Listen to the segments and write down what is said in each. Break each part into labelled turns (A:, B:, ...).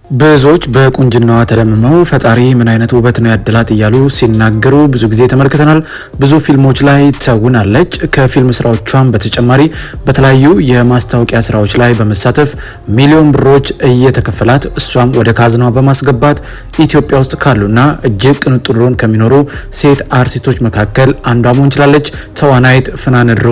A: ብዙዎች በቁንጅናዋ ተደምመው ፈጣሪ ምን አይነት ውበት ነው ያደላት እያሉ ሲናገሩ ብዙ ጊዜ ተመልክተናል። ብዙ ፊልሞች ላይ ተውናለች። ከፊልም ስራዎቿም በተጨማሪ በተለያዩ የማስታወቂያ ስራዎች ላይ በመሳተፍ ሚሊዮን ብሮች እየተከፈላት እሷም ወደ ካዝናዋ በማስገባት ኢትዮጵያ ውስጥ ካሉና እጅግ ቅንጡ ኑሮን ከሚኖሩ ሴት አርቲስቶች መካከል አንዷ መሆን ችላለች። ተዋናይት ፍናን እድሩ።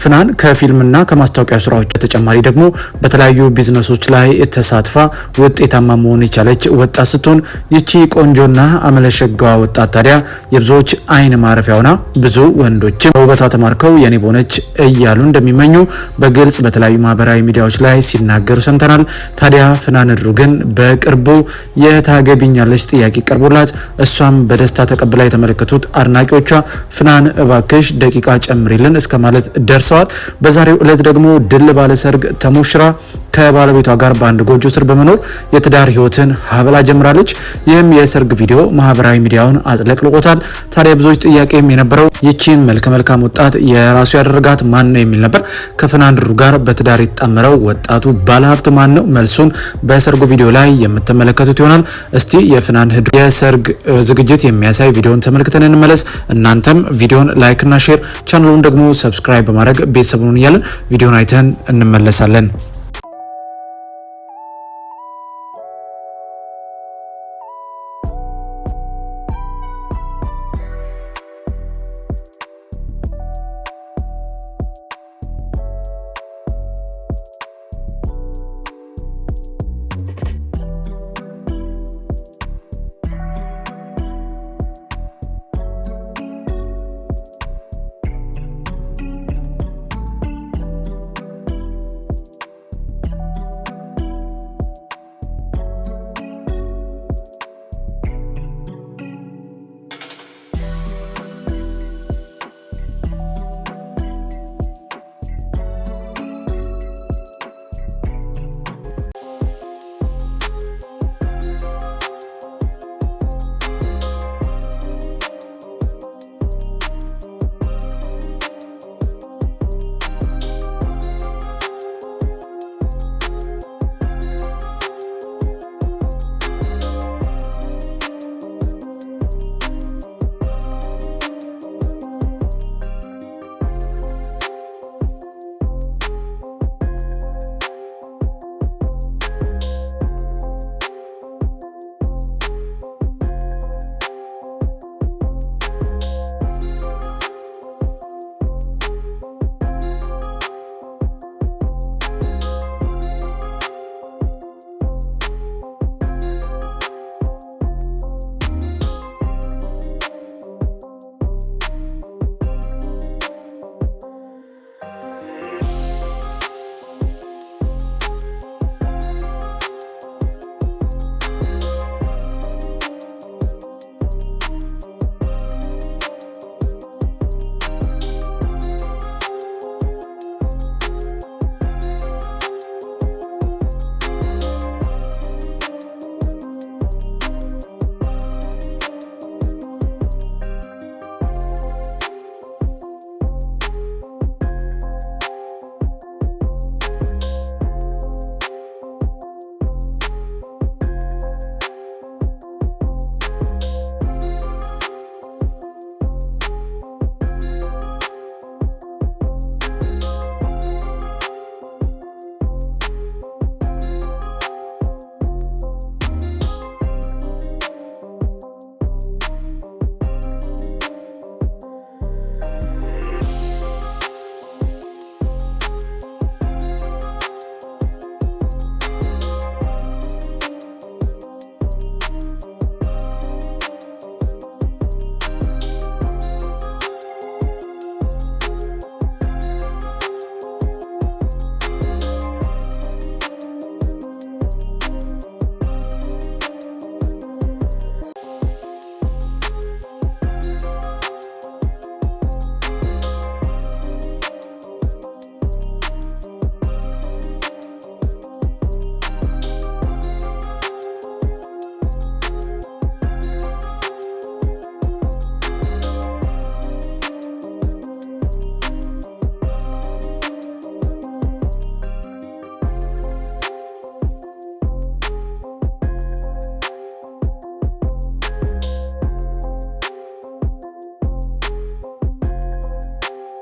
A: ፍናን ከፊልምና ከማስታወቂያ ስራዎች በተጨማሪ ደግሞ በተለያዩ ቢዝነሶች ላይ ተሳትፋ ውጤታማ መሆን የቻለች ወጣት ስትሆን ይቺ ቆንጆና አመለሸጋዋ ወጣት ታዲያ የብዙዎች አይን ማረፊያ ሆና ብዙ ወንዶችም በውበቷ ተማርከው የኔ ቦነች እያሉ እንደሚመኙ በግልጽ በተለያዩ ማህበራዊ ሚዲያዎች ላይ ሲናገሩ ሰምተናል። ታዲያ ፍናን እድሩ ግን በቅርቡ የታገቢኛለች ጥያቄ ቀርቦላት እሷም በደስታ ተቀብላ የተመለከቱት አድናቂዎቿ ፍናን እባክሽ ደቂቃ ጨምሪልን እስከ ማለት ደርሰዋል። በዛሬው ዕለት ደግሞ ድል ባለ ሰርግ ተሞሽራ ከባለቤቷ ጋር በአንድ ጎጆ ስር በመኖር የትዳር ህይወትን ሀብላ ጀምራለች። ይህም የሰርግ ቪዲዮ ማህበራዊ ሚዲያውን አጥለቅልቆታል። ታዲያ ብዙዎች ጥያቄም የነበረው ይቺን መልከ መልካም ወጣት የራሱ ያደረጋት ማን ነው የሚል ነበር። ከፍናን እድሩ ጋር በትዳር የተጣመረው ወጣቱ ባለሀብት ማን ነው? መልሱን በሰርጉ ቪዲዮ ላይ የምትመለከቱት ይሆናል። እስቲ የፍናን እድሩ የሰርግ ዝግጅት የሚያሳይ ቪዲዮን ተመልክተን እንመለስ። እናንተም ቪዲዮን ላይክ እና ሼር፣ ቻናሉን ደግሞ ሰብስክራይብ በማድረግ ቤተሰቡን እያለን ቪዲዮን አይተን እንመለሳለን።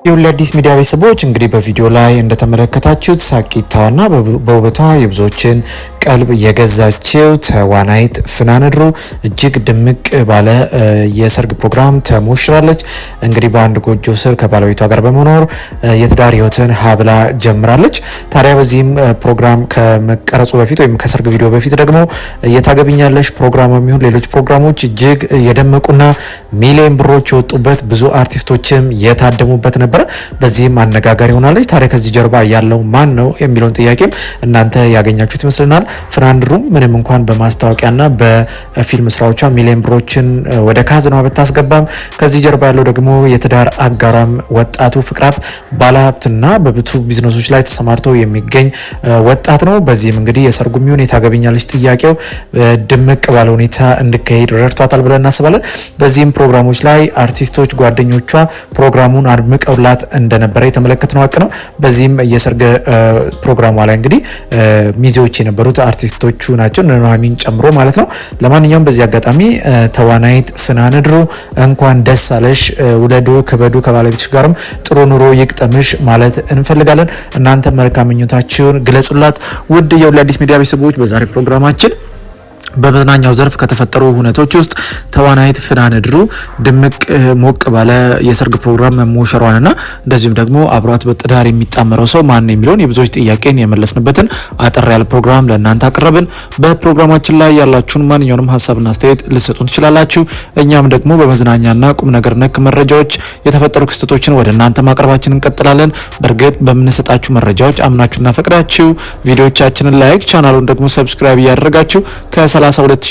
A: የሁለዲስ ሚዲያ ቤተሰቦች እንግዲህ በቪዲዮ ላይ እንደተመለከታችሁት ሳቂታዋና በውበቷ የብዙዎችን ቀልብ የገዛችው ተዋናይት ፍናንድሩ እጅግ ድምቅ ባለ የሰርግ ፕሮግራም ተሞሽራለች። እንግዲህ በአንድ ጎጆ ስር ከባለቤቷ ጋር በመኖር የትዳር ህይወትን ሀብላ ጀምራለች። ታዲያ በዚህም ፕሮግራም ከመቀረጹ በፊት ወይም ከሰርግ ቪዲዮ በፊት ደግሞ የታገቢኛለሽ ፕሮግራም የሚሆን ሌሎች ፕሮግራሞች እጅግ የደመቁና ሚሊዮን ብሮች የወጡበት ብዙ አርቲስቶችም የታደሙበት ነበር። በዚህም አነጋጋሪ ሆናለች። ታዲያ ከዚህ ጀርባ ያለው ማን ነው የሚለውን ጥያቄም እናንተ ያገኛችሁት ይመስልናል። ፍናንድሩ ምንም እንኳን በማስታወቂያና በፊልም ስራዎቿ ሚሊዮን ብሮችን ወደ ካዝናዋ ብታስገባም ከዚህ ጀርባ ያለው ደግሞ የትዳር አጋሯም ወጣቱ ፍቅራብ ባለሀብትና በብዙ ቢዝነሶች ላይ ተሰማርቶ የሚገኝ ወጣት ነው። በዚህም እንግዲህ የሰርጉ የሚሆን የታገቢኛለች ጥያቄው ድምቅ ባለ ሁኔታ እንዲካሄድ ረድቷታል ብለን እናስባለን። በዚህም ፕሮግራሞች ላይ አርቲስቶች ጓደኞቿ ፕሮግራሙን አድምቀውላት እንደነበረ የተመለከትነው ሀቅ ነው። በዚህም የሰርግ ፕሮግራሟ ላይ እንግዲህ ሚዜዎች የነበሩት አርቲስቶቹ ናቸው ኑሐሚን ጨምሮ ማለት ነው። ለማንኛውም በዚህ አጋጣሚ ተዋናይት ፍናንድሩ እንኳን ደስ አለሽ፣ ውለዶ ከበዱ፣ ከባለቤትሽ ጋርም ጥሩ ኑሮ ይቅጠምሽ ማለት እንፈልጋለን። እናንተ መልካም ምኞታችሁን ግለጹላት። ውድ የሁለዲስ ሚዲያ ቤተሰቦች በዛሬ ፕሮግራማችን በመዝናኛው ዘርፍ ከተፈጠሩ ሁነቶች ውስጥ ተዋናይት ፍናንድሩ ድምቅ ሞቅ ባለ የሰርግ ፕሮግራም መሞሸሯንና እንደዚሁም ደግሞ አብሯት በትዳር የሚጣመረው ሰው ማን ነው የሚለውን የብዙዎች ጥያቄን የመለስንበትን አጠር ያለ ፕሮግራም ለእናንተ አቀረብን። በፕሮግራማችን ላይ ያላችሁን ማንኛውንም ሀሳብና አስተያየት ልሰጡን ትችላላችሁ። እኛም ደግሞ በመዝናኛና ቁም ነገር ነክ መረጃዎች የተፈጠሩ ክስተቶችን ወደ እናንተ ማቅረባችን እንቀጥላለን። በእርግጥ በምንሰጣችሁ መረጃዎች አምናችሁና ፈቅዳችሁ ቪዲዮዎቻችንን ላይክ፣ ቻናሉን ደግሞ ሰብስክራይብ እያደረጋችሁ ከ32000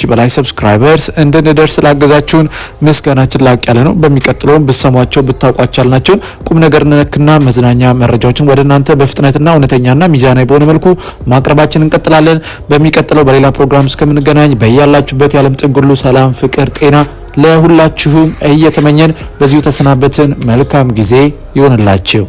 A: በላይ ሰብስክራይበርስ እንድንደርስ ስላገዛችሁን ምስጋናችን ላቅ ያለ ነው። በሚቀጥለውም ብትሰሟቸው ብታውቋቸው ያልናቸውን ቁም ነገር ነክና መዝናኛ መረጃዎችን ወደ እናንተ በፍጥነትና እውነተኛና ሚዛናዊ በሆነ መልኩ ማቅረባችን እንቀጥላለን። በሚቀጥለው በሌላ ፕሮግራም እስከምንገናኝ በያላችሁበት የዓለም ጥግ ሁሉ ሰላም፣ ፍቅር፣ ጤና ለሁላችሁም እየተመኘን በዚሁ ተሰናበትን። መልካም ጊዜ ይሆንላችሁ።